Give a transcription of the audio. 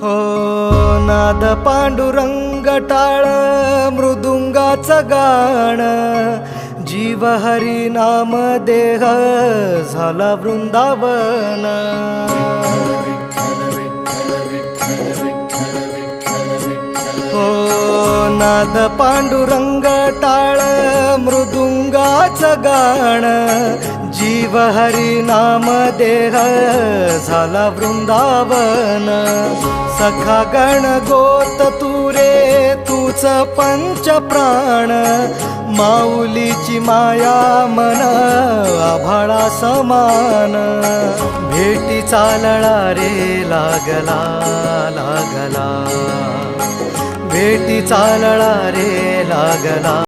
हो नाद पांडुरंग टाळ मृदुंगाचं गाणं जीव हरी नाम देह झाला वृंदावन हो नाद पांडुरंग टाळ मृदुंगाचं गाणं जीव हरी नाम देह झाला वृंदावन सखा गण गोत तुरे तूच पंच प्राण माऊलीची माया मन आभाळा समान भेटी चालळा रे लागला लागला भेटी चालळा रे लागला